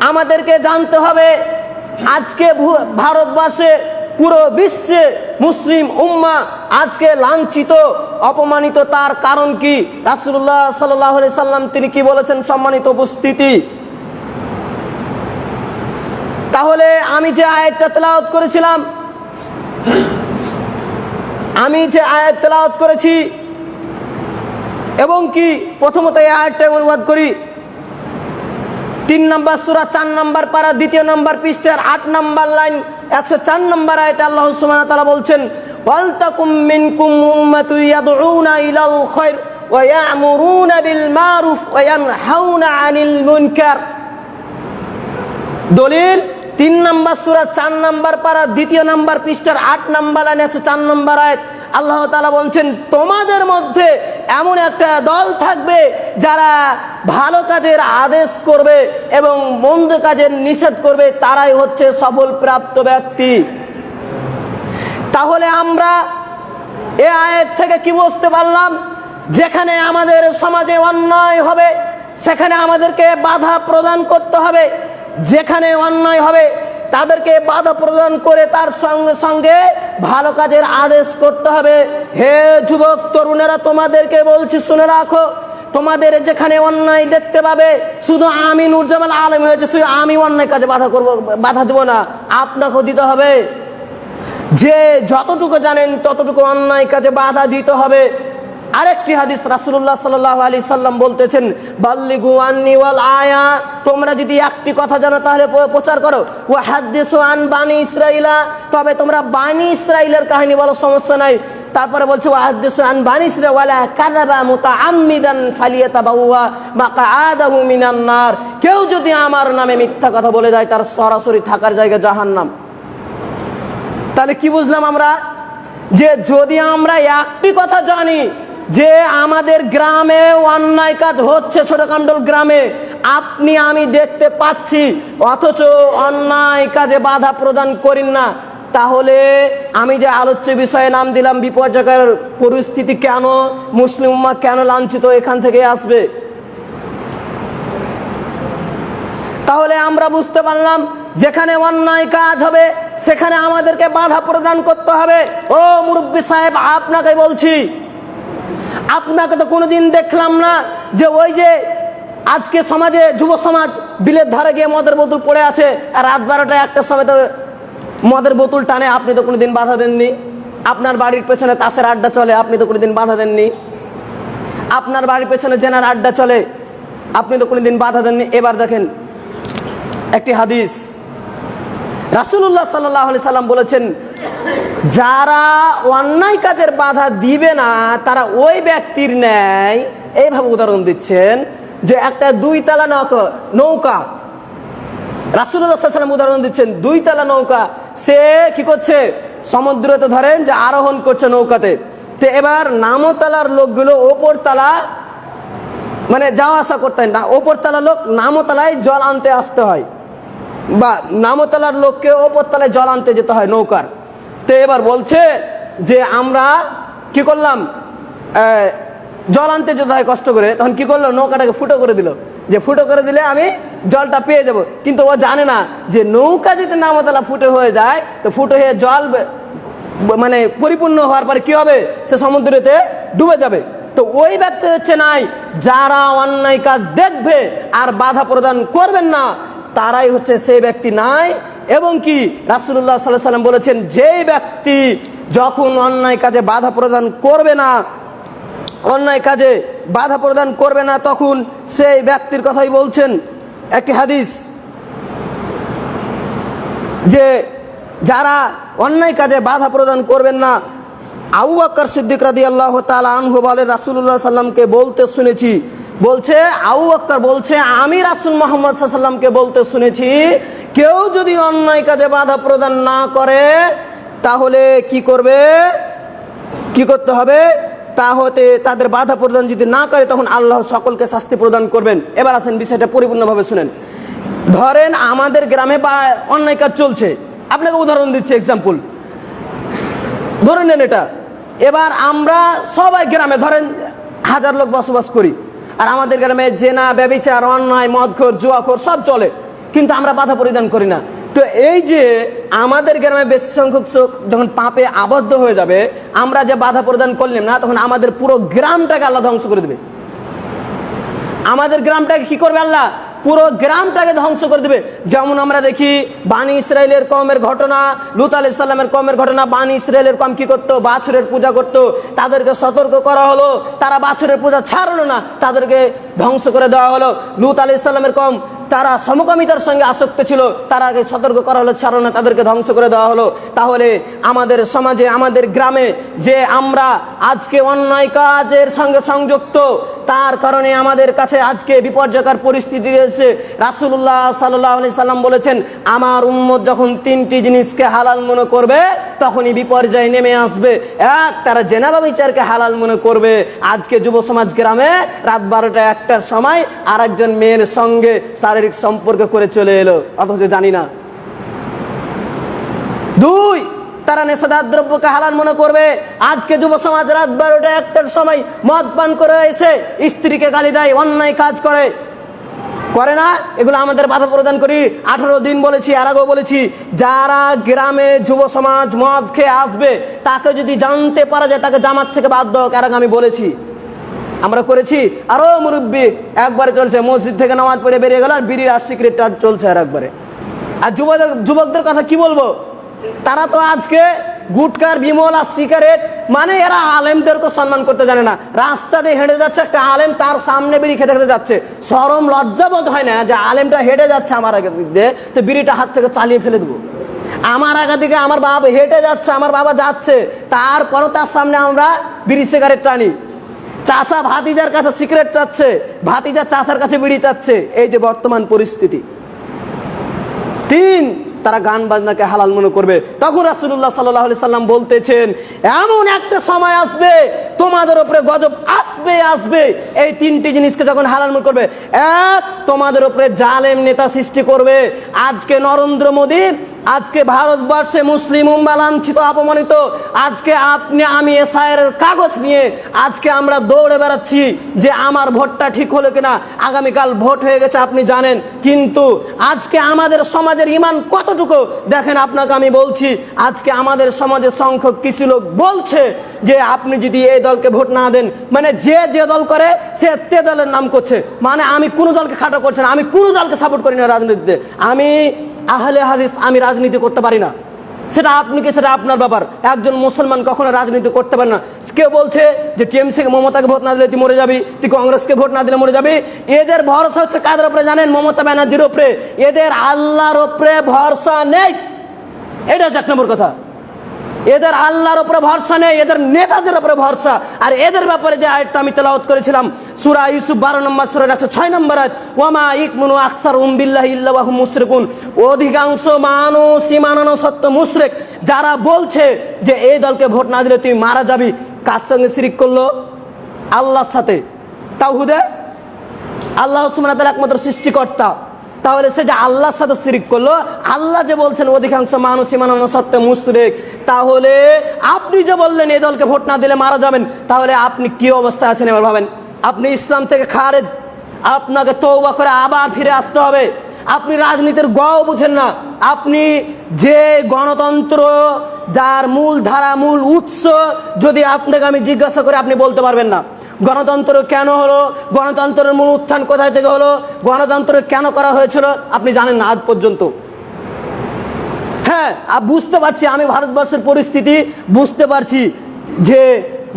আমাদেরকে জানতে হবে আজকে ভারতবর্ষে পুরো বিশ্বে মুসলিম উম্মাহ আজকে লাঞ্ছিত অপমানিত, তার কারণ কি? রাসূলুল্লাহ সাল্লাল্লাহু আলাইহি সাল্লাম তিনি কি বলেছেন? সম্মানিত উপস্থিতি, তাহলে আমি যে আয়াতটা তেলাওয়াত করেছিলাম, আমি যে আয়াত তেলাওয়াত করেছি এবং কি প্রথমত এই আয়াতটা অনুবাদ করি, 3 নম্বর সূরা 4 নম্বর পারা 2 নম্বর পৃষ্ঠার 8 নম্বর লাইন 104 নম্বর আয়াতে আল্লাহ সুবহানাহু ওয়া তাআলা বলছেন, ওয়াল তাকুম মিনকুম উম্মাতুন ইয়াদউনা ইলাল খায়র ওয়া ইয়া'মুরুনা বিল মারুফ ওয়া ইয়ানহাউনা আনিল মুনকার। দলিল 3 নম্বর সূরা 4 নম্বর পারা 2 নম্বর পৃষ্ঠার 8 নম্বর লাইন 104 নম্বর আয়াত আল্লাহ তাআলা বলছেন, তোমাদের মধ্যে এমন একটা দল থাকবে যারা ভালো কাজের আদেশ করবে এবং মন্দ কাজের নিষেধ করবে, তারাই হচ্ছে সফল প্রাপ্ত ব্যক্তি। তাহলে আমরা এই আয়াত থেকে কি বুঝতে পারলাম? যেখানে আমাদের সমাজে অন্যায় হবে সেখানে আমাদেরকে বাধা প্রদান করতে হবে, যেখানে অন্যায় হবে তাদেরকে বাধা প্রদান করে তার সঙ্গে সঙ্গে ভালো কাজের আদেশ করতে হবে। হে যুবক তরুণেরা, তোমাদেরকে বলছি শুনে রাখো, তোমাদের যেখানে অন্যায় দেখতে পাবে, শুধু আমি নুরজামাল আলম হয়েছে শুধু আমি অন্যায় কাজে বাধা দেব না, আপনাকেও দিতে হবে। যে যতটুকু জানেন ততটুকু অন্যায় কাজে বাধা দিতে হবে। আরেকটি হাদিস রাসূলুল্লাহ সাল্লাল্লাহু আলাইহি সাল্লাম বলতেছেন, বাল্লিগু আন্নি ওয়াল আয়া, তোমরা যদি একটি কথা জানো তাহলে প্রচার করো। ওয়া হাদিসু আন বানি ইসরাইলা, তবে তোমরা বানি ইসরাইলের কাহিনী বলো, সমস্যা নাই। তারপরে বলছে ওয়া হাদিসু আন বানি ইসরাইল ওয়ালা কাযাবা মুতাআম্মিদান ফালিয়াতাবাওয়া মাকআদাহু মিনান নার, কেউ যদি আমার নামে মিথ্যা কথা বলে যায় তার সরাসরি থাকার জায়গা জাহান্নাম। তাহলে কি বুঝলাম আমরা? যে যদি আমরা একটি কথা জানি যে আমাদের গ্রামে অন্যায় কাজ হচ্ছে, ছোটকাণ্ডল গ্রামে আপনি আমি দেখতে পাচ্ছি, অথচ অন্যায় কাজে বাধা প্রদান করেন না, তাহলে আমি যে আলোচ্য বিষয়ে নাম দিলাম বিপর্যয়ের পরিস্থিতি কেন, মুসলিম উম্মাহ কেন লাঞ্ছিত, এখান থেকে আসবে। তাহলে আমরা বুঝতে পারলাম যেখানে অন্যায় কাজ হবে সেখানে আমাদেরকে বাধা প্রদান করতে হবে। ও মুরব্বী সাহেব, আপনাকে বলছি, আপনাকে তো কোনোদিন দেখলাম না যে ওই যে আজকে সমাজে যুব সমাজ বিলের ধারে গিয়ে মদের বোতল পড়ে আছে আর রাত 12টা 1টার সময় তো মদের বোতল টানে, আপনি তো কোনোদিন বাধা দেননি। আপনার বাড়ির পেছনে তাসের আড্ডা চলে, আপনি তো কোনোদিন বাধা দেননি। আপনার বাড়ির পেছনে জেনার আড্ডা চলে, আপনি তো কোনোদিন বাধা দেননি। এবার দেখেন একটি হাদিস, রাসূলুল্লাহ সাল্লাল্লাহু আলাইহি সাল্লাম বলেছেন, যারা অন্যায় কাজের বাধা দিবে না তারা ওই ব্যক্তির ন্যায়, এইভাবে উদাহরণ দিচ্ছেন যে একটা 2 তলা নৌকা, রাসূলুল্লাহ সাল্লাল্লাহু আলাইহি সাল্লাম উদাহরণ দিচ্ছেন 2 তলা নৌকা, সে কি করছে? সমুদ্রতে ধরেন যে আরোহণ করছে নৌকাতে, তো এবার নামতলার লোকগুলো ওপর তলা মানে যাওয়া আসা করতে হয় না, ওপর তলার লোক নামতলায় জল আনতে আসতে হয়, বা নামতলার লোককে ওপর তলায় জল আনতে যেতে হয় নৌকার। তো এবার বলছে যে আমরা কি করলাম, জল আনতে যেতে হয় কষ্ট করে, তখন কি করলো? নৌকাটাকে ফুটো করে দিল, যে ফুটো করে দিলে আমি জলটা পেয়ে যাব। কিন্তু ও জানে না যে নৌকা যদি নামতলা ফুটো হয়ে যায় তো ফুটো হয়ে জল মানে পরিপূর্ণ হওয়ার পরে কি হবে? সে সমুদ্রেতে ডুবে যাবে। তো ওই ব্যক্তি হচ্ছে নাই, যারা অন্যায় কাজ দেখবে আর বাধা প্রদান করবেন না, তারাই হচ্ছে সেই ব্যক্তি নাই। এবং কি রাসূলুল্লাহ সাল্লাল্লাহু আলাইহি সাল্লাম বলেছেন, যে ব্যক্তি যখন অন্যায় কাজে বাধা প্রদান করবে না, অন্যায় কাজে বাধা প্রদান করবে না, তখন সেই ব্যক্তির কথাই বলছেন একটি হাদিস, যে যারা অন্যায় কাজে বাধা প্রদান করবেন না, আবু বকর সিদ্দিক রাদিয়াল্লাহু তাআলা আনহু বলে রাসূলুল্লাহ সাল্লাল্লাহু আলাইহি সাল্লামকে বলতে শুনেছি, বলছে আবু বকর বলছে আমি রাসূল মুহাম্মদ সাল্লাল্লাহু আলাইহি সাল্লামকে বলতে শুনেছি, কেউ যদি অন্যায় কাজে বাধা প্রদান না করে তাহলে কি করবে, কি করতে হবে? তা হতে তাদের বাধা প্রদান যদি না করে তখন আল্লাহ সকলকে শাস্তি প্রদান করবেন। এবার আসেন বিষয়টা পরিপূর্ণভাবে শুনেন। ধরেন আমাদের গ্রামে বা অন্যায় কাজ চলছে, আপনাকে উদাহরণ দিচ্ছি, এক্সাম্পল ধরে নেন এটা। এবার আমরা সবাই গ্রামে ধরেন 1000 লোক বসবাস করি, আর আমাদের গ্রামে জেনা, ব্যভিচার, অন্যায়, মদখোর, জুয়াখোর সব চলে। কিন্তু আমরা বাধা পরিধান করি না। তো এই যে আমাদের গ্রামে বেশি সংখ্যক লোক যখন পাপে আবদ্ধ হয়ে যাবে, আমরা যে বাধা প্রদান করলাম না, তখন আমাদের পুরো গ্রামটাকে আল্লাহ ধ্বংস করে দেবে। আমাদের গ্রামটাকে কি করবে আল্লাহ? পুরো গ্রামটাকে ধ্বংস করে দেবে। যেমন আমরা দেখি বানি ইসরায়েলের কওমের ঘটনা, লূত আলাইহিস সালামের কওমের ঘটনা। বানি ইসরায়েলের কওম কি করতো? বাছুরের পূজা করতো। তাদেরকে সতর্ক করা হলো, তারা বাছুরের পূজা ছাড়লো না, তাদেরকে ধ্বংস করে দেওয়া হলো। লূত আলাইহিস সালামের কওম তারা সমকামিতার সঙ্গে আসক্ত ছিল, তারা আগে সতর্ক করা হলো, ছাড়লো না, তাদেরকে ধ্বংস করে দেওয়া হলো। তাহলে আমাদের সমাজে, আমাদের গ্রামে যে আমরা আজকে অন্যায় কাজের সঙ্গে সংযুক্ত, তার কারণে আমাদের কাছে আজকে বিপর্যয়কর পরিস্থিতি রয়েছে। রাসূলুল্লাহ সাল্লাল্লাহু আলাইহি সাল্লাম বলেছেন, আমার উম্মত যখন তিনটি জিনিসকে হালাল মনে করবে তখনই বিপর্যয় নেমে আসবে। এক, তারা জেনাবা বিচারকে হালাল মনে করবে। আজকে যুব সমাজ গ্রামে রাত 12টা 1টার সময় আর একজন মেয়ের সঙ্গে শারীরিক সম্পর্ক করে চলে এলো, অথচ জানি না। দুই, তারা নেশাদার দ্রব্যকে হালাল মনে করবে। আজকে যুব সমাজ রাত 12টা 1টার সময় মদ পান করে এসে স্ত্রীকে গালি দেয়, অন্যায় কাজ করে না? এগুলো আমাদের বাধা প্রদান করি। 18 দিন বলেছি, আর আগেও বলেছি, যারা গ্রামে যুব সমাজ মদ খেয়ে আসবে তাকে যদি জানতে পারা যায় তাকে জামাত থেকে বাদ দাও। আর আগে আমি বলেছি, আমরা করেছি। আরো মুরব্বী একবারে চলছে, মসজিদ থেকে নামাজ পড়ে বেরিয়ে গেল আর বিড়ির আর সিগারেট চলছে আর একবারে। আর যুবকদের কথা কি বলবো? তারা তো আজকে গুটকার বিমল আর সিগারেট, মানে এরা আলেমদেরকে সম্মান করতে জানে না। রাস্তা দিয়ে হেঁটে যাচ্ছে একটা আলেম, তার সামনে বিড়ি খেতে খেতে যাচ্ছে, শরম লজ্জাবোধ হয় না যে আলেমটা হেঁটে যাচ্ছে আমার আগে দিক দিয়ে, তো বিড়িটা হাত থেকে চালিয়ে ফেলে দেবো। আমার আগে দিকে আমার বাবা হেঁটে যাচ্ছে, আমার বাবা যাচ্ছে, তারপরও তার সামনে আমরা বিড়ি সিগারেট টানি। চাচা ভাতিজার কাছে সিগারেট চাচ্ছে, ভাতিজা চাচার কাছে বিড়ি চাচ্ছে। এই যে বর্তমান পরিস্থিতি। তিন, তারা গান বাজনাকে হালাল মনে করবে। তখন রাসূলুল্লাহ সাল্লাল্লাহু আলাইহি সাল্লাম বলতেছেন, এমন একটা সময় আসবে তোমাদের উপরে গজব আসবে। এই তিনটি জিনিসকে যখন হালাল মনে করবে, এক, তোমাদের উপরে জালেম নেতা সৃষ্টি করবে। আজকে নরেন্দ্র মোদী, আজকে ভারতবর্ষে মুসলিম উম্মাহ লাঞ্ছিত, অপমানিত। আজকে আপনি আমি এসআইয়ের কাগজ নিয়ে আজকে আমরা দৌড়ে বেড়াচ্ছি যে আমার ভোটটা ঠিক হলো কিনা। আগামীকাল ভোট হয়ে গেছে আপনি জানেন, কিন্তু আজকে আমাদের সমাজের ঈমান কতটুকু দেখেন। আপনাকে আমি বলছি, আজকে আমাদের সমাজের সংখ্যক কিছু লোক বলছে যে আপনি যদি এই দলকে ভোট না দেন, মানে যে দল করে সে তে দলের নাম করছে, মানে আমি কোনো দলকে খাটো করছি না, আমি কোনো দলকে সাপোর্ট করি না রাজনীতিতে। আমি আহলে হাদিস, আমি রাজনীতি করতে পারি না, সেটা আপনি কি, সেটা আপনার ব্যাপার। একজন মুসলমান কখনো রাজনীতি করতে পারে না। কেউ বলছে যে টিএমসি মমতাকে ভোট না দিলে তুই মরে যাবি, তুই কংগ্রেসকে ভোট না দিলে মরে যাবি। এদের ভরসা হচ্ছে কাদের উপরে জানেন? মমতা ব্যানার্জির উপরে। এদের আল্লাহর উপরে ভরসা নেই, এটা হচ্ছে 1 নম্বর কথা। এদের আল্লাহর উপরে ভরসা নেই, এদের নেতাদের উপরে ভরসা। আর এদের ব্যাপারে যে আয়াতটা আমি তেলাওয়াত করেছিলাম, সূরা ইউসুফ 12 নম্বর সূরা 106 নম্বর আয়াত, ওয়ামা ইকমুনু আকসারুহুম বিল্লাহি ইল্লা ওয়া হুম মুশরিকুন। অধিকাংশ মানুষ ঈমানানো সত্ত্বেও মুশরিক। যারা বলছে যে এই দলকে ভোট না দিলে তুই মারা যাবি, কার সঙ্গে শিরিক করলো? আল্লাহর সাথে। তাওহীদে আল্লাহ সুবহানাহু ওয়া তাআলা একমাত্র সৃষ্টিকর্তা। তাহলে সে যে আল্লাহর সাথে শিরিক করলো, আল্লাহ যে বলছেন অধিকাংশ মানুষ ঈমানানো সত্ত্বেও মুশরিক, তাহলে আপনি যে বললেন এই দলকে ভোট না দিলে মারা যাবেন, তাহলে আপনি কি অবস্থায় আছেন এবার ভাবেন। আপনি ইসলাম থেকে খারেজ, আপনাকে তওবা করে আবার ফিরে আসতে হবে। আপনি রাজনীতির গও বুঝেন না। আপনি যে গণতন্ত্র, যার মূল ধারা, মূল উৎস, যদি আপনাকে আমি জিজ্ঞাসা করে আপনি বলতে পারবেন না গণতন্ত্র কেন হলো, গণতন্ত্রের মূল উত্থান কোথায় থেকে হলো, গণতন্ত্র কেন করা হয়েছিল, আপনি জানেন না আজ পর্যন্ত। হ্যাঁ, বুঝতে পারছি, আমি ভারতবর্ষের পরিস্থিতি বুঝতে পারছি যে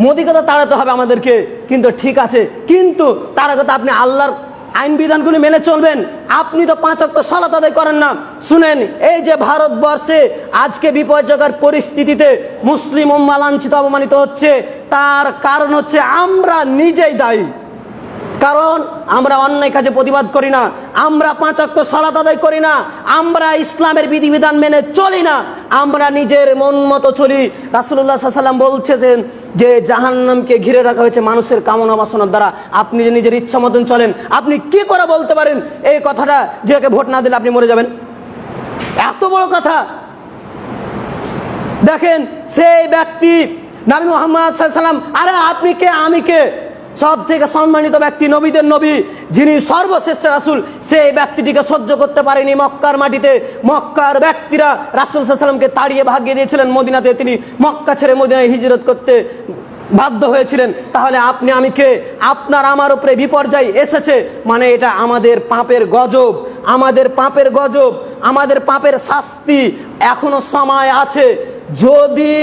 মোদিকে তো তাড়াতে হবে আমাদেরকে, কিন্তু ঠিক আছে, কিন্তু তার আগে তো আপনি আল্লাহর আইন বিধানগুলি মেনে চলবেন। আপনি তো 5 ওয়াক্ত সালাত আদায় করেন না। শুনেন, এই যে ভারতবর্ষে আজকে বিপর্যয়কর পরিস্থিতিতে মুসলিম উম্মাহ লাঞ্ছিত, অপমানিত হচ্ছে, তার কারণ হচ্ছে আমরা নিজেই দায়ী। কারণ আমরা অন্যায় কাজে প্রতিবাদ করি না, আমরা 5 ওয়াক্ত সালাত আদায় করি না, আমরা ইসলামের বিধিবিধান মেনে চলি না, আমরা নিজের মন মতো চলি। রাসূলুল্লাহ সাল্লাল্লাহু আলাইহি ওয়াসাল্লাম বলছেন যে জাহান্নামকে ঘিরে রাখা হয়েছে মানুষের কামনা বাসনার দ্বারা। আপনি যে নিজের ইচ্ছা মতন চলেন, আপনি কি করে বলতে পারেন এই কথাটা যে একে ভোট না দিলে আপনি মরে যাবেন? এত বড় কথা। দেখেন সেই ব্যক্তি নবী মুহাম্মদ সাল্লাল্লাহু আলাইহি ওয়াসাল্লাম, আরে আপনি কে আমি কে, সব থেকে সম্মানিত ব্যক্তি, নবীদের নবী, যিনি সর্বশ্রেষ্ঠ রাসূল, সেই ব্যক্তিটিকে সহ্য করতে পারেনি মক্কার মাটিতে। মক্কার ব্যক্তিরা রাসূল সাল্লাল্লাহু আলাইহি ওয়াসাল্লামকে তাড়িয়ে ভাগিয়ে দিয়েছিলেন মদিনাতে, তিনি মক্কা ছেড়ে মদিনায় হিজরত করতে বাধ্য হয়েছিলেন। তাহলে আপনি আমি কে? আপনার আমার উপরে বিপর্যয় এসেছে মানে এটা আমাদের পাপের গজব, আমাদের পাপের গজব, আমাদের পাপের শাস্তি। এখনো সময় আছে, যদি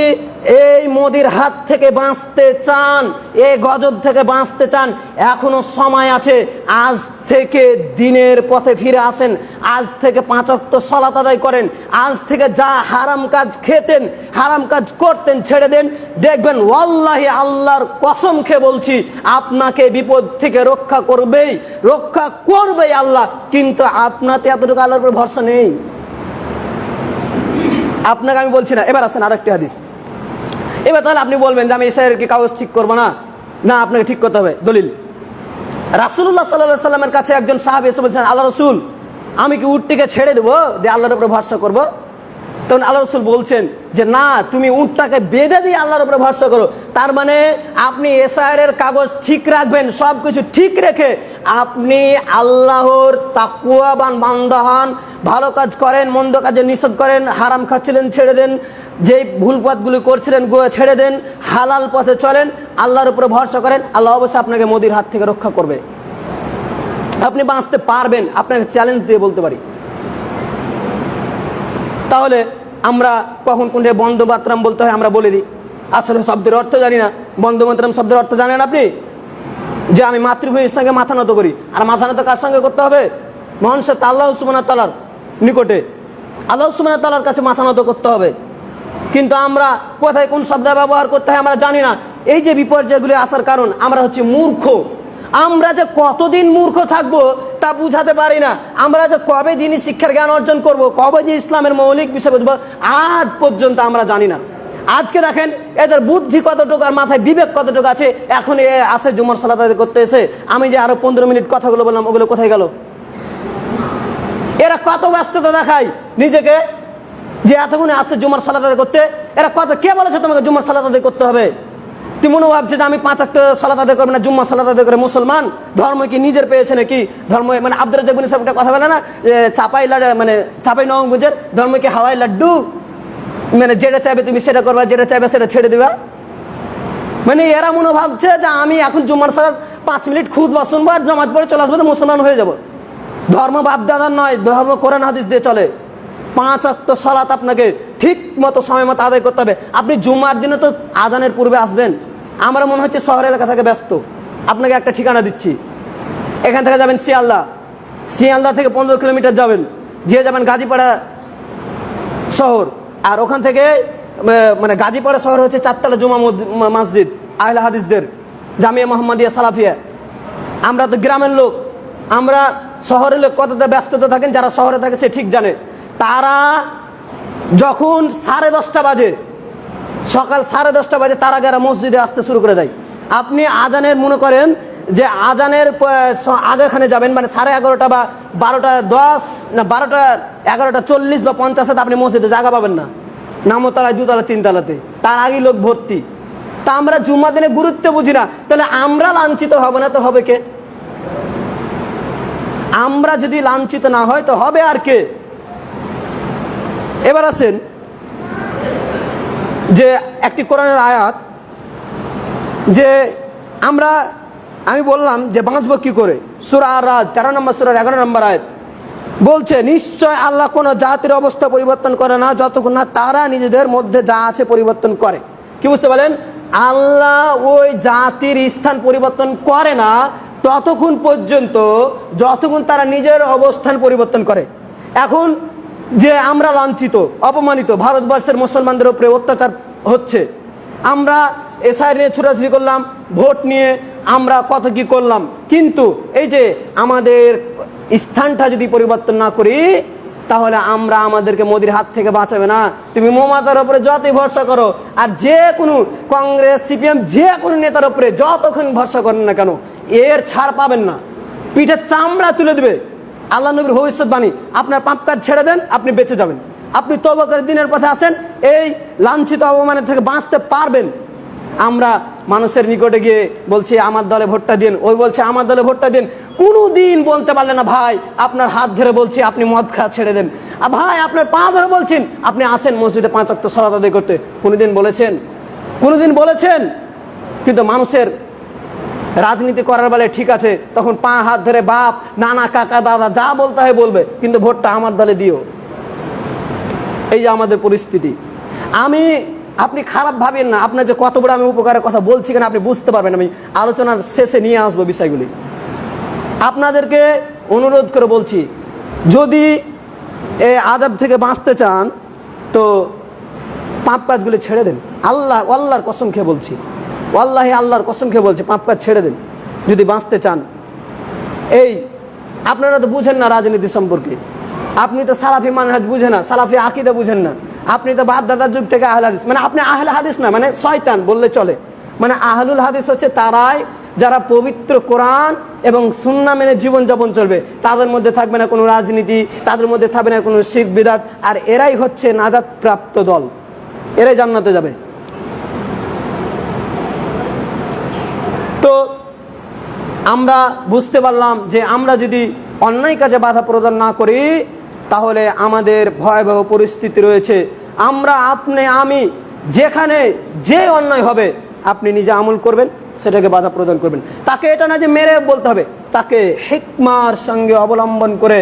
এই মোদির হাত থেকে বাঁচতে চান, এই গজব থেকে বাঁচতে চান, এখনো সময় আছে। আজ থেকে দিনের পথে ফিরে আসেন, আজ থেকে 5 ওয়াক্ত সালাত আদায় করেন, আজ থেকে যা হারাম কাজ খেতেন, হারাম কাজ করতেন ছেড়ে দেন। দেখবেন ওয়াল্লাহি, আল্লাহর কসম খেয়ে বলছি, আপনাকে বিপদ থেকে রক্ষা করবেই আল্লাহ। কিন্তু আপনাতে এতটুকু আল্লাহর উপর ভরসা নেই। আপনাকে আমি বলছি না। এবার আসেন আরেকটি হাদিস। এবার তাহলে আপনি বলবেন যে আমি ইসরায়েলকে কাগজ ঠিক করবো না, না আপনাকে ঠিক করতে হবে। দলিল, রাসূলুল্লাহ সাল্লাল্লাহু আলাইহি সাল্লামের কাছে একজন সাহাবী এসে বলছেন, আল্লাহ রাসূল, আমি কি উটটিকে ছেড়ে দেবো দিয়ে আল্লাহর উপরে ভরসা করব? তখন আল্লাহ রাসূল বলছেন যে না, তুমি উটটাকে বেঁধে দিয়ে আল্লাহর উপরে ভরসা করো। তার মানে আপনি এসআইআরের কাগজ ঠিক রাখবেন, সব কিছু ঠিক রেখে আপনি আল্লাহর তাকওয়াবান বান্দা হন, ভালো কাজ করেন, মন্দ কাজে নিষেধ করেন, হারাম খাচ্ছিলেন ছেড়ে দেন, যে ভুল পথগুলি করছিলেন ছেড়ে দেন, হালাল পথে চলেন, আল্লাহর উপরে ভরসা করেন, আল্লাহ অবশ্যই আপনাকে মোদির হাত থেকে রক্ষা করবে। আপনি বাঁচতে পারবেন, আপনাকে চ্যালেঞ্জ দিয়ে বলতে পারি। তাহলে আমরা কখন কোনটা বন্দে মাতরম বলতে হয় আমরা বলে দিই। আসলে শব্দের অর্থ জানি না। বন্দে মাতরম শব্দের অর্থ জানেন আপনি? যে আমি মাতৃভূমির সঙ্গে মাথা নত করি। আর মাথা নত কার সঙ্গে করতে হবে? মহান সত্তা আল্লাহ সুবহানাহু ওয়া তাআলার নিকটে, আল্লাহ সুবহানাহু ওয়া তাআলার কাছে মাথা নত করতে হবে। কিন্তু আমরা কোথায় কোন শব্দ ব্যবহার করতে হয় আমরা জানি না। এই যে বিপর্যয়গুলি আসার কারণ, আমরা হচ্ছে মূর্খ। আমরা যে কতদিন মূর্খ থাকবো তা বুঝাতে পারি না। আমরা যে কবে দিনই শিক্ষার জ্ঞান অর্জন করব, কবে যে ইসলামের মৌলিক বিষয় বুঝবো, আজ পর্যন্ত আমরা জানি না। আজকে দেখেন এদের বুদ্ধি কতটুকু আর মাথায় বিবেক কতটুকু আছে। এখন এ আসে জুমার সালাত আদায় করতে এসে আমি যে আরো 15 মিনিট কথাগুলো বললাম, ওগুলো কোথায় গেল? এরা কত ব্যস্ততা দেখায় নিজেকে যে এতক্ষণে আসছে জুমার সালাত আদায় করতে। এরা কত, কে বলেছে তোমাকে জুমার সালাত আদায় করতে হবে? তুমি মনে ভাবছো যে আমি 5 ওয়াক্ত সালাত আদায় করবো না, জুম্মা সালাত আদায় করে মুসলমান? ধর্ম কি নিজের পেয়েছে নাকি? ধর্ম মানে আব্দুর রাজ্জাক বিন সাহেব একটা কথা বলে না, চাপাই নবাবগঞ্জের ধর্ম কি হাওয়াই লাড্ডু, মানে যেটা চাইবে তুমি সেটা করবা, যেটা চাইবে সেটা ছেড়ে দিবা। মানে এরা মনে ভাবছে যে আমি এখন জুম্মার সালাত 5 মিনিট খুতবা শুনবো আর জামাত পড়ে চলে আসবো, মুসলমান হয়ে যাব। ধর্ম বাপ দাদার নয়, ধর্ম কোরআন হাদিস দিয়ে চলে। 5 ওয়াক্ত সালাত আপনাকে ঠিক মতো সময় মতো আদায় করতে হবে। আপনি জুম্মার দিনে তো আজানের পূর্বে আসবেন। আমার মনে হচ্ছে শহর এলাকা থেকে ব্যস্ত। আপনাকে একটা ঠিকানা দিচ্ছি, এখান থেকে যাবেন শিয়ালদা থেকে 15 কিলোমিটার যাবেন, যে যাবেন গাজীপাড়া শহর। আর ওখান থেকে মানে গাজীপাড়া শহর হচ্ছে 4তলা জুমা মসজিদ, আহলে হাদিসদের জামিয়া মোহাম্মদিয়া সালাফিয়া। আমরা তো গ্রামের লোক, আমরা শহরের লোক কতটা ব্যস্ততা থাকেন, যারা শহরে থাকে সে ঠিক জানে। তারা যখন 10:30 বাজে, সকাল 10:30 বাজে, তার আগে মসজিদে আসতে শুরু করে দেয়। আপনি আজানের মনে করেন যে আজানের আগেখানে যাবেন, মানে 11:30 বা 12:10 না 11:40 বা 50 আপনি মসজিদে জায়গা পাবেন না, নামতলায় 2তলা 3তলাতে, তার আগেই লোক ভর্তি। তা আমরা জুম্মা দিনে গুরুত্ব বুঝি না। তাহলে আমরা লাঞ্ছিত হব না তো হবে কে? আমরা যদি লাঞ্ছিত না হয় তো হবে আর কে? এবার আসেন যে একটি কোরআনের আয়াত, যে আমি বললাম যে বাঁচবো কি করে, সূরা আর-রাদ 13 নম্বর সূরার 11 নম্বর আয়াত বলছে, নিশ্চয় আল্লাহ কোন জাতির অবস্থা পরিবর্তন করে না যতক্ষণ না তারা নিজেদের মধ্যে যা আছে পরিবর্তন করে। কি বুঝতে পারলেন? আল্লাহ ওই জাতির স্থান পরিবর্তন করে না ততক্ষণ পর্যন্ত যতক্ষণ তারা নিজের অবস্থান পরিবর্তন করে। এখন যে আমরা লাঞ্ছিত, অপমানিত, ভারতবর্ষের মুসলমানদের উপরে অত্যাচার হচ্ছে, আমরা এসআই নিয়ে ছুটাছুটি করলাম, ভোট নিয়ে আমরা কত কি করলাম, কিন্তু এই যে আমাদের স্থানটা যদি পরিবর্তন না করি তাহলে আমরা আমাদেরকে মোদির হাত থেকে বাঁচাবে না। তুমি মমতার উপরে যতই ভরসা করো, আর যে কোনো কংগ্রেস সিপিএম যে কোনো নেতার উপরে যতক্ষণ ভরসা করেন না কেন, এর ছাড় পাবেন না, পিঠের চামড়া তুলে দেবে। আল্লাহ নবীর ভবিষ্যৎবাণী, আপনার পাপ কাজ ছেড়ে দেন, আপনি বেঁচে যাবেন। আপনি তওবা করে দিনের পথে আসেন, এই লাঞ্ছিত অপমানের থেকে বাঁচতে পারবেন। আমরা মানুষের নিকটে গিয়ে বলছি আমার দলে ভোটটা দিন, ওই বলছে আমার দলে ভোটটা দিন, কোনোদিন বলতে পারলেন না ভাই আপনার হাত ধরে বলছি আপনি মদ খাওয়া ছেড়ে দেন, ভাই আপনার পা ধরে বলছেন আপনি আসেন মসজিদে 5 ওয়াক্ত সালাত আদায় করতে, কোনোদিন বলেছেন? কোনোদিন বলেছেন? কিন্তু মানুষের রাজনীতি করার বেলায় ঠিক আছে, তখন পা হাত ধরে বাপ নানা কাকা দাদা যা বলতে হয় বলবে, কিন্তু ভোটটা আমার দলে দিও। এই যে আমাদের পরিস্থিতি। আপনি খারাপ ভাবেন না, আপনার যে কত বড় আমি উপকারের কথা বলছি কেন আপনি বুঝতে পারবেন। আমি আলোচনার শেষে নিয়ে আসবো বিষয়গুলি। আপনাদেরকে অনুরোধ করে বলছি, যদি এই আযাব থেকে বাঁচতে চান তো পাপ কাজগুলি ছেড়ে দেন। আল্লাহর কসম খেয়ে বলছি, ওয়াল্লাহি আল্লাহর কসম খেয়ে বলছি, পাপ কাজ ছেড়ে দেন যদি বাঁচতে চান। এই আপনারা তো বুঝেন না রাজনীতি সম্পর্কে, আপনি তো সালাফি মানহাজ বুঝেন না, সালাফি আকীদা বুঝেন না, আপনি তো বাপ দাদার যুগ থেকে আহলে হাদিস, মানে আপনি আহলে হাদিস না, মানে শয়তান বললে চলে। মানে আহলুল হাদিস হচ্ছে তারাই যারা পবিত্র কোরআন এবং সুন্নাহ মেনে জীবনযাপন চলবে, তাদের মধ্যে থাকবে না কোনো রাজনীতি, তাদের মধ্যে থাকবে না কোনো শিরক বিদআত, আর এরাই হচ্ছে নাজাত প্রাপ্ত দল, এরাই জান্নাতে যাবে। তো আমরা বুঝতে পারলাম যে আমরা যদি অন্যায় কাজে বাধা প্রদান না করি তাহলে আমাদের ভয়াবহ পরিস্থিতি রয়েছে। আমি যেখানে যে অন্যায় হবে আপনি নিজে আমল করবেন, সেটাকে বাধা প্রদান করবেন। তাকে এটা না যে মেরে বলতে হবে, তাকে হিকমার সঙ্গে অবলম্বন করে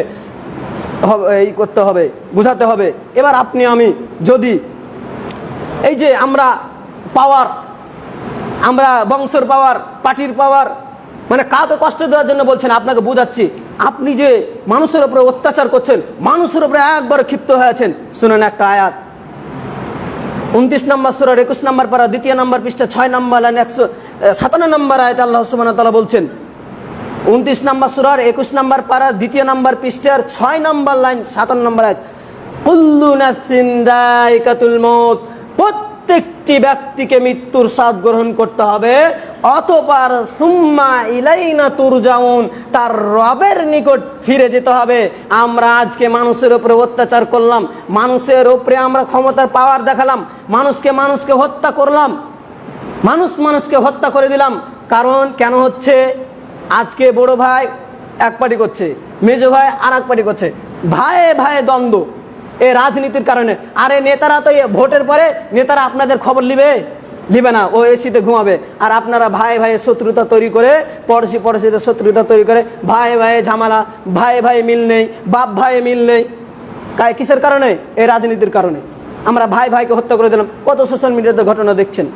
এই করতে হবে, বুঝাতে হবে। এবার আপনি আমি যদি এই যে আমরা বংশের পাওয়ার, পার্টির পাওয়ার, মানে কাউকে কষ্ট দেওয়ার জন্য বলছেন, আপনাকে বুঝাচ্ছি, আপনি যে মানুষের উপরে অত্যাচার করছেন, মানুষের উপরে একবার ক্ষিপ্ত হয়েছেন, শুনেন একটা আয়াত 29 নম্বর সূরার 21 নম্বর পারা 2 নম্বর পৃষ্ঠা 6 নম্বর লাইন 157 নম্বর আয়াত আল্লাহ সুবহানাহু ওয়া তাআলা বলছেন, 29 নম্বর সূরার 21 নম্বর পারা 2 নম্বর পৃষ্ঠার 6 নম্বর লাইন 57 নম্বর আয়াত, কুল্লু নাফসিন যায়িকাতুল মউত, প্রত্যেকটি ব্যক্তিকে মৃত্যুর স্বাদ গ্রহণ করতে হবে, অতঃপর সুম্মা ইলাইনা তুরজাউন, তার রবের নিকট ফিরে যেতে হবে। আমরা আজকে মানুষের উপরে অত্যাচার করলাম, মানুষের উপরে আমরা ক্ষমতার পাওয়ার দেখালাম, মানুষকে হত্যা করলাম, মানুষকে হত্যা করে দিলাম। কারণ কেন হচ্ছে? আজকে বড় ভাই এক পার্টি করছে, মেজো ভাই আর এক পার্টি করছে, ভাইয়ে ভাইয়ে দ্বন্দ্ব, এই রাজনীতির কারণে। আরে নেতারা তো ভোটের পরে নেতারা আপনাদের খবর লিবে না, ও এসিতে ঘুমাবে, আর আপনারা ভাই ভাই শত্রুতা তৈরি করে, পড়শিতে শত্রুতা তৈরি করে, ভাই ভাই ঝামেলা, ভাই মিল নেই, বাপ ভাই মিল নেই। কিসের কারণে? এই রাজনীতির কারণে। আমরা ভাইকে হত্যা করে দিলাম, কত সোশ্যাল মিডিয়াতে ঘটনা দেখছেন।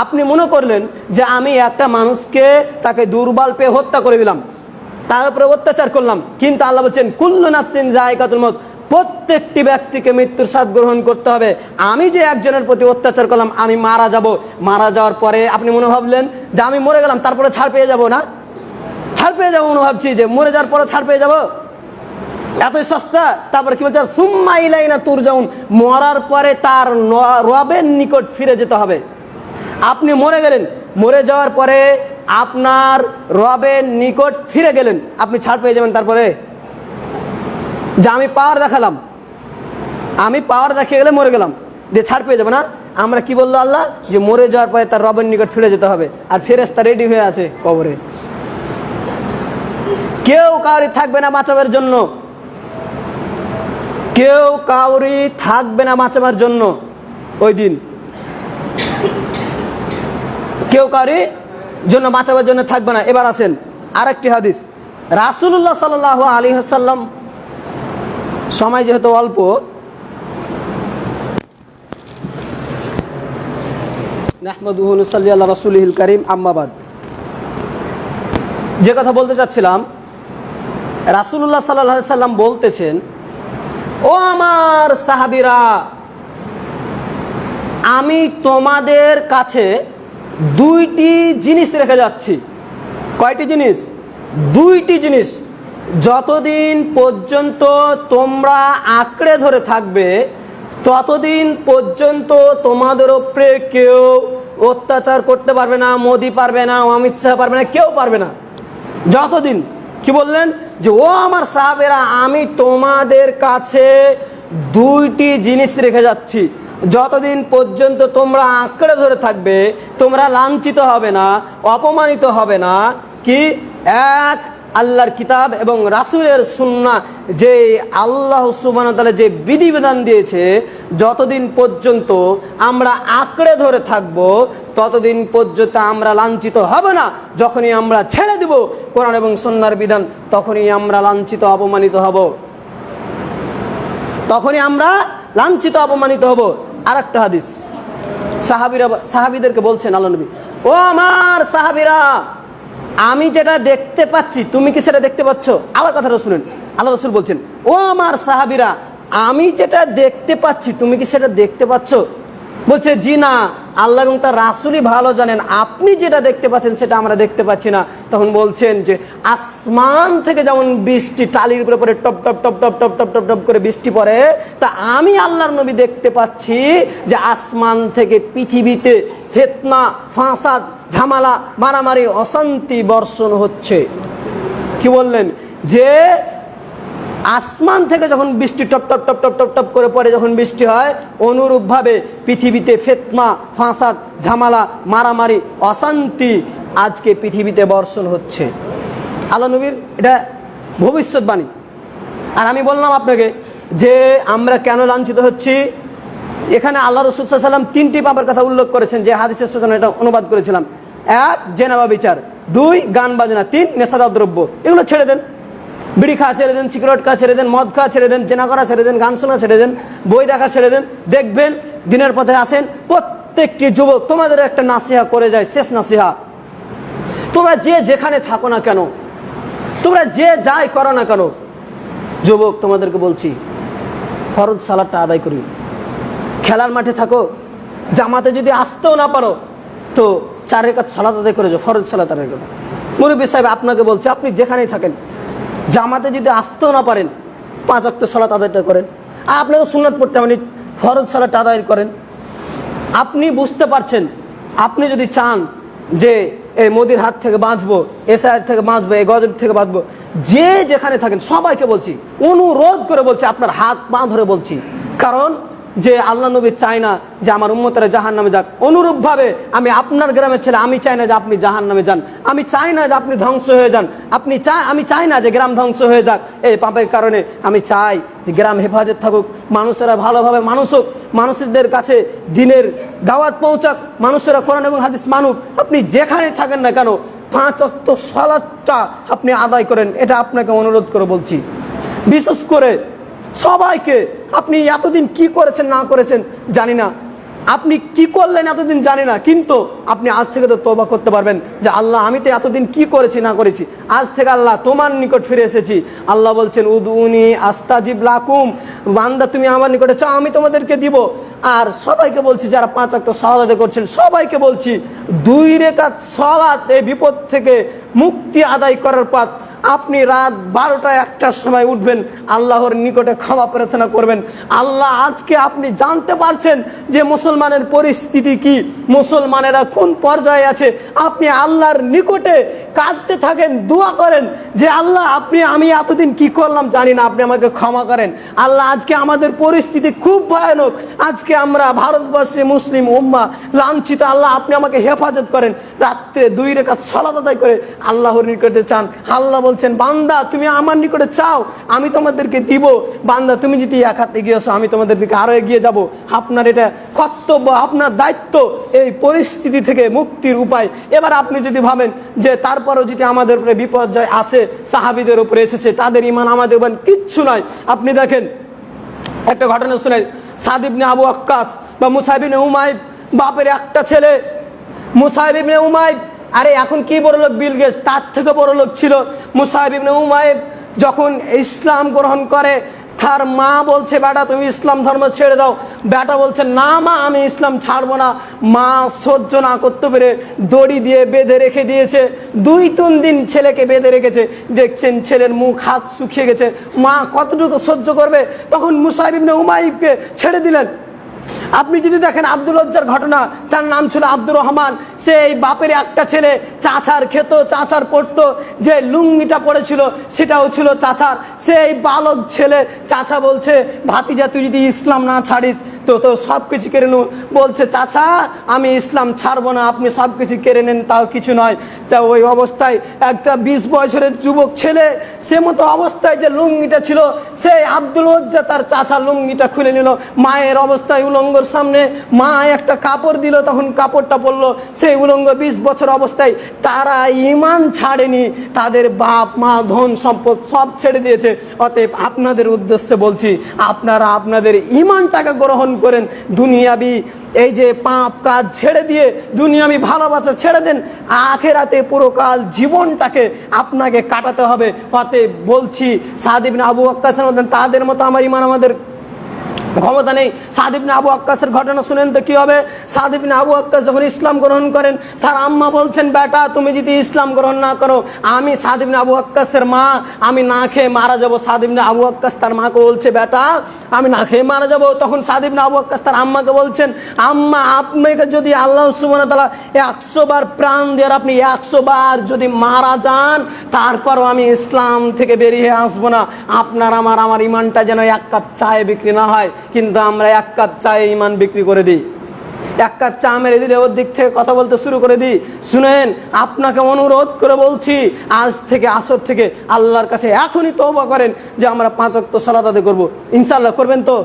আপনি মনে করলেন যে আমি একটা মানুষকে তাকে দুর্বল পেয়ে হত্যা করে দিলাম, তার উপরে অত্যাচার করলাম, কিন্তু আল্লাহ বলছেন কুল্লু নাফসিন যায়িকাতুল মউত, প্রত্যেকটি ব্যক্তিকে মৃত্যুর স্বাদ গ্রহণ করতে হবে। আমি যে একজনের প্রতি অত্যাচার করলাম, আমি মারা যাওয়ার পরে আপনি মনে ভাবলেন যে আমি মরে গেলাম তারপরে ছাড় পেয়ে যাব না? ছাড় পেয়ে যাবো মনে ভাবছি যে মরে যাওয়ার পরে ছাড় পেয়ে যাব, এতই সস্তা। তারপরে কি বলছে? সুম্মা ইলাইনা তুরজাউন, মরার পরে তার রবের নিকট ফিরে যেতে হবে। আপনি মরে গেলেন, মরে যাওয়ার পরে আপনার রবের নিকট ফিরে গেলেন, আপনি ছাড় পেয়ে যাবেন তারপরে? যে আমি পাওয়ার দেখালাম, আমি পাওয়ার দেখিয়ে গেলে মরে গেলাম, যে ছাড় পেয়ে যাবে না? আমরা কি বললো আল্লাহ? যে মরে যাওয়ার পরে তার রবের নিকট ফিরে যেতে হবে, আর ফেরেশতা রেডি হয়ে আছে কবরে। কেউ কাউরি থাকবে না বাঁচাবার জন্য, কেউ কাউরি থাকবে না বাঁচাবার জন্য ওই দিন, কেউ কাউরি জন্য বাঁচাবার জন্য থাকবে না। এবার আসেন আরেকটি হাদিস, রাসূলুল্লাহ সাল্লাল্লাহু আলাইহি ওয়াসাল্লাম, সময় যেহেতু অল্প, নাহমাদুহু ওয়া নুসাল্লি আলা রাসূলিহিল কারীম, আম্মা বাদ। যে কথা বলতে চাচ্ছিলাম, রাসূলুল্লাহ সাল্লাল্লাহু আলাইহি ওয়াসাল্লাম বলতেছেন, ও আমার সাহাবীরা, আমি তোমাদের কাছে দুইটি জিনিস রেখে যাচ্ছি। কয়টি জিনিস? দুইটি জিনিস। যতদিন পর্যন্ত তোমরা আঁকড়ে ধরে থাকবে ততদিন পর্যন্ত তোমাদের উপরে কেউ অত্যাচার করতে পারবে না, মোদি পারবে না, অমিত শাহ পারবে না, কেউ পারবে না যতদিন। কি বললেন? যে ও আমার সাহাবেরা, আমি তোমাদের কাছে দুইটি জিনিস রেখে যাচ্ছি। যতদিন পর্যন্ত তোমরা আঁকড়ে ধরে থাকবে, তোমরা লাঞ্ছিত হবে না, অপমানিত হবে না। কি? এক, আল্লাহর কিতাব এবং রাসূলের সুন্নাহ, যে আল্লাহ সুবহানাহু ওয়া তাআলা যে বিধিবিধান দিয়েছে, যতদিন পর্যন্ত আমরা আঁকড়ে ধরে থাকব ততদিন পর্যন্ত আমরা লাঞ্ছিত হব না। যখনই আমরা ছেড়ে দেব কোরআন এবং সুন্নাহর বিধান, তখনই আমরা লাঞ্ছিত অপমানিত হব, তখনই আমরা লাঞ্ছিত অপমানিত হব। আর একটা হাদিস, সাহাবীদেরকে বলছেন আল্লাহ নবী, ও আমার সাহাবীরা, আমি যেটা দেখতে পাচ্ছি তুমি কি সেটা দেখতে পাচ্ছ? আবার কথাটা শুনেন, আল্লাহ রাসূল বলছেন, ও আমার সাহাবীরা, আমি যেটা দেখতে পাচ্ছি তুমি কি সেটা দেখতে পাচ্ছ? বলছে, জি না, আল্লাহ এবং তার রাসূলই ভালো জানেন, আপনি যেটা দেখতে পাচ্ছেন সেটা আমরা দেখতে পাচ্ছি না। তখন বলছেন যে আসমান থেকে যেমন বৃষ্টি টালির উপরে পড়ে top top top top top top top top করে বৃষ্টি পড়ে, তা আমি আল্লাহর নবী দেখতে পাচ্ছি যে আসমান থেকে পৃথিবীতে ফিতনা, ফাসাদ, ঝামেলা, মারামারি, অশান্তি বর্ষণ হচ্ছে। কি বললেন? যে আসমান থেকে যখন বৃষ্টি top top top top top top করে পড়ে, যখন বৃষ্টি হয়, অনুরূপভাবে পৃথিবীতে ফিতনা, ফাসাদ, ঝামেলা, মারামারি, অশান্তি আজকে পৃথিবীতে বর্ষণ হচ্ছে। আল্লাহ নবীর এটা ভবিষ্যৎবাণী। আর আমি বললাম আপনাকে যে আমরা কেন লাঞ্ছিত হচ্ছি। এখানে আল্লাহ রাসূল সাল্লাল্লাহু আলাইহি ওয়াসাল্লাম 3টি পাপের কথা উল্লেখ করেছেন, যে হাদিসের সূচনা এটা অনুবাদ করেছিলাম। 1, জেনা বা বিচার; 2, গান বাজনা; 3, নেশাদার দ্রব্য। এগুলো ছেড়ে দেন। বিড়ি খাওয়া ছেড়ে দেন, সিগারেট খাওয়া ছেড়ে দেন, মদ খাওয়া ছেড়ে দেন, জেনা করা ছেড়ে দেন, গান শোনা ছেড়ে দেন, বই দেখা ছেড়ে দেন। দেখবেন দিনের পথে আসেন, প্রত্যেকটি যুবক তোমাদের একটা নাসিহা করে যায়, শেষ নাসিহা। তোমরা যে যেখানে থাকো না কেন, তোমরা যে যাই করো না কেন, যুবক তোমাদেরকে বলছি, ফরজ সালাতটা আদায় করি। খেলার মাঠে থাকো, জামাতে যদি আসতেও না পারো তো 4 রাকাত সালাত আদায় করে যাও, ফরজ সালাত আদায় করো। মুরব্বী সাহেব আপনাকে বলছে, আপনি যেখানেই থাকেন, জামাতে যদি আসতেও না পারেন 5 ওয়াক্ত সালাত আদায়টা করেন। আর আপনাকে সুন্নাত পড়তে মানে ফরজ সালাত আদায় করেন। আপনি বুঝতে পারছেন, আপনি যদি চান যে এই মোদির হাত থেকে বাঁচবো, এসআইয়ের থেকে বাঁচবো, এই গজব থেকে বাঁচবো, যে যেখানে থাকেন সবাইকে বলছি, অনুরোধ করে বলছি, আপনার হাত পা ধরে বলছি। কারণ যে আল্লাহ নবী চায় না যে আমার উম্মতেরা জাহান্নামে যাক। অনুরূপভাবে আমি আপনার গ্রামের ছেলে, আমি চাই না যে আপনি জাহান্নামে যান, আমি চাই না যে আপনি ধ্বংস হয়ে যান, আমি চাই না যে গ্রাম ধ্বংস হয়ে যাক এই পাপের কারণে। আমি চাই যে গ্রাম হেফাজত থাকুক, মানুষেরা ভালোভাবে মানুষ হোক, মানুষদের কাছে দিনের দাওয়াত পৌঁছাক, মানুষেরা কোরআন এবং হাদিস মানুক। আপনি যেখানে থাকেন না কেন 5 ওয়াক্ত সালাতটা আপনি আদায় করেন, এটা আপনাকে অনুরোধ করে বলছি। বিশেষ করে সবাইকে, আপনি এতদিন কি করেছেন না করেছেন জানি না, আপনি কি করলেন এতদিন জানি না, কিন্তু আপনি আজ থেকে তো তওবা করতে পারবেন যে আল্লাহ আমি তো এতদিন কি করেছি না করেছি, আজ থেকে আল্লাহ তোমার নিকট ফিরে এসেছি। আল্লাহ বলছেন উদউনি আস্তাজিব লাকুম, বান্দা তুমি আমার নিকটে চাও আমি তোমাদেরকে দিব। আর সবাইকে বলছি, যারা 5 ওয়াক্ত সালাত আদায় করছেন সবাইকে বলছি, 2 রাকাত সালাত এই বিপদ থেকে মুক্তি আদায় করার পথ। আপনি রাত 12টা 1টার সময় উঠবেন, আল্লাহর নিকটে ক্ষমা প্রার্থনা করবেন। আল্লাহ আজকে আপনি জানতে পারছেন যে মুসলমানের পরিস্থিতি কি, মুসলমানেরা কোন পর্যায়ে আছে। আপনি আল্লাহর নিকটে কাঁদতে থাকেন, দোয়া করেন যে আল্লাহ আমি এতদিন কি করলাম জানি না, আপনি আমাকে ক্ষমা করেন। আল্লাহ আজকে আমাদের পরিস্থিতি খুব ভয়ানক, আজকে আমরা ভারতবর্ষে মুসলিম উম্মাহ লাঞ্ছিত, আল্লাহ আপনি আমাকে হেফাজত করেন। রাত্রে 2 রাকাত সালাত আদায় করে আল্লাহর নিকটে চান। আল্লাহ বলছেন বান্দা তুমি আমার নিকটে চাও আমি তোমাদেরকে দিব, বান্দা তুমি যদি এক হাত এগিয়ে আসো আমি তোমাদের দিকে আরো এগিয়ে যাব। আপনার এটা কর্তব্য, আপনার দায়িত্ব এই পরিস্থিতি থেকে মুক্তির উপায়। এবার আপনি যদি ভাবেন যে তারপরও যদি আমাদের উপরে বিপর্যয় আসে, সাহাবীদের উপরে এসেছে, তাদের ঈমান আমাদের উপর কিচ্ছু নয়। আপনি দেখেন একটা ঘটনা শুনে, সাদ ইবনে আবু ওয়াক্কাস বা মুসাইব ইবনে উমাইর বাপের একটা ছেলে, মুসাইব ইবনে উমাইর, আরে এখন কি বড় লোক, বিল গেটস তার থেকে বড় লোক ছিল। মুসাইব ইবনে উমাইর যখন ইসলাম গ্রহণ করে, তার মা বলছে বেটা তুমি ইসলাম ধর্ম ছেড়ে দাও, বেটা বলছে না মা আমি ইসলাম ছাড়বো না। মা সহ্য না করতে পেরে দড়ি দিয়ে বেঁধে রেখে দিয়েছে, 2-3 দিন ছেলেকে বেঁধে রেখেছে। দেখছেন ছেলের মুখ হাত শুকিয়ে গেছে, মা কতটুকু সহ্য করবে, তখন মুসাইব ইবনে উমাইরকে ছেড়ে দিলেন। আপনি যদি দেখেন আব্দুল লজ্জার ঘটনা, তার নাম ছিল আব্দুর রহমান, সেই বাপের একটা ছেলে, চাচার খেত চাচার পড়তো, যে লুঙ্গিটা পড়েছিল সেটাও ছিল চাচার। সেই বালক ছেলে, চাচা বলছে ভাতিজা তুই যদি ইসলাম না ছাড়িস তো সব কিছু কেড়ে নেব। বলছে চাচা আমি ইসলাম ছাড়বো না, আপনি সব কিছু কেড়ে নেন তাও কিছু নয়। তা ওই অবস্থায় একটা 20 বছরের যুবক ছেলে, সে মতো অবস্থায় যে লুঙ্গিটা ছিল, সে আব্দুল ওজ্জা তার চাচা লুঙ্গিটা খুলে নিল, মায়ের অবস্থায় উলঙ্গর সামনে মা একটা কাপড় দিল, তখন কাপড়টা পরলো, সেই উলঙ্গ 20 বছর অবস্থায়। তারা ঈমান ছাড়েনি, তাদের বাপ মা ধন সম্পদ সব ছেড়ে দিয়েছে। অতএব আপনাদের উদ্দেশ্যে বলছি, আপনারা আপনাদের ঈমানটাকে গ্রহণ করেন, দুনিয়াবি এই যে পাপ কাজ ছেড়ে দিয়ে দুনিয়াবি ভালোবাসা ছেড়ে দেন, আখেরাতে পুরোকাল জীবনটাকে আপনাকে কাটাতে হবে। অতএব বলছি সাদ ইবনে আবু ওয়াক্কাসের মতন তাদের মতো আমার ঈমান আমাদের ক্ষমতা নেই। সাদ ইবনে আবু ওয়াক্কাসের ঘটনা শুনেন তো কি হবে। সাদ ইবনে আবু ওয়াক্কাস যখন ইসলাম গ্রহণ করেন, তার আম্মা বলছেন, বেটা তুমি যদি ইসলাম গ্রহণ না করো, আমি সাদ ইবনে আবু ওয়াক্কাসের মা, আমি না খেয়ে মারা যাবো। সাদ ইবনে আবু ওয়াক্কাস তার মাকে বলছে, বেটা আমি না খেয়ে মারা যাবো। তখন সাদ ইবনে আবু ওয়াক্কাস তার আম্মাকে বলছেন, আম্মা আপনাকে যদি আল্লাহ সুবহানাহু ওয়া তাআলা 100 বার প্রাণ দেওয়ার, আপনি 100 বার যদি মারা যান, তারপরও আমি ইসলাম থেকে বেরিয়ে আসবো না। আপনার আমার ইমানটা যেন 1 কাপ চায়ে বিক্রি না হয়। কিন্তু আমরা 1 কাপ চায়ে ইমান বিক্রি করে দিই, 1 কাপ চা মেরে দিলে ওর দিক থেকে কথা বলতে শুরু করে দিই। শুনেন, আপনাকে অনুরোধ করে বলছি, আজ থেকে আসর থেকে আল্লাহর কাছে এখনই তওবা করেন যে আমরা 5 ওয়াক্ত সালাত আদায় করবো। ইনশাআল্লাহ করবেন তো?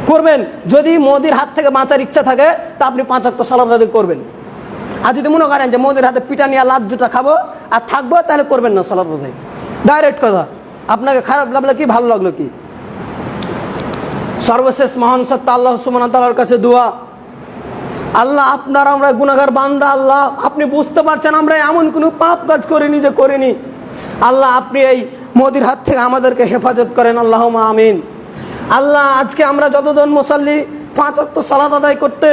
করবেন। যদি মোদির হাত থেকে বাঁচার ইচ্ছা থাকে তা আপনি 5 ওয়াক্ত সালাত আদায় করবেন। আর যদি মনে করেন যে মোদির হাতে পিটা নিয়ে লাত জুতা খাবো আর থাকবো, তাহলে করবেন না সালাত আদায়। ডাইরেক্ট কথা। আপনাকে খারাপ লাগলো কি ভালো লাগলো কি? সর্বশেষ মহান সত্তা আল্লাহ সুবহানাহু ওয়া তাআলার কাছে দোয়া, আল্লাহ আপনার আমরা গুনাহগার বান্দা, আল্লাহ আপনি বুঝতে পারছেন আমরা এমন কোনো পাপ কাজ করিনি যে করিনি। আল্লাহ আপনি এই মোদির হাত থেকে আমাদেরকে হেফাজত করেন, আল্লাহুম্মা আমিন। আল্লাহ আজকে আমরা যতজন মুসাল্লি 5 ওয়াক্ত সালাত আদায় করতে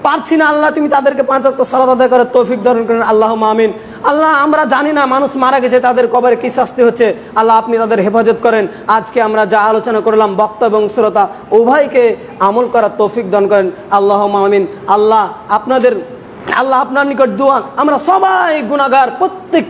পারছি না, আল্লাহ তুমি তাদেরকে 5 ওয়াক্ত সালাত আদায় করার তৌফিক দান করেন, আল্লাহুম্মা আমিন। আল্লাহ আমরা জানি না মানুষ মারা গেছে, তাদের কবরে কি শাস্তি হচ্ছে, আল্লাহ আপনি তাদের হেফাজত করেন। আজকে আমরা যা আলোচনা করলাম, বক্তা এবং শ্রোতা উভয়কে আমল করার তৌফিক দান করেন, আল্লাহুম্মা আমিন। আল্লাহ আপনার নিকট দোয়া, আমরা সবাই গুনাহগার, প্রত্যেক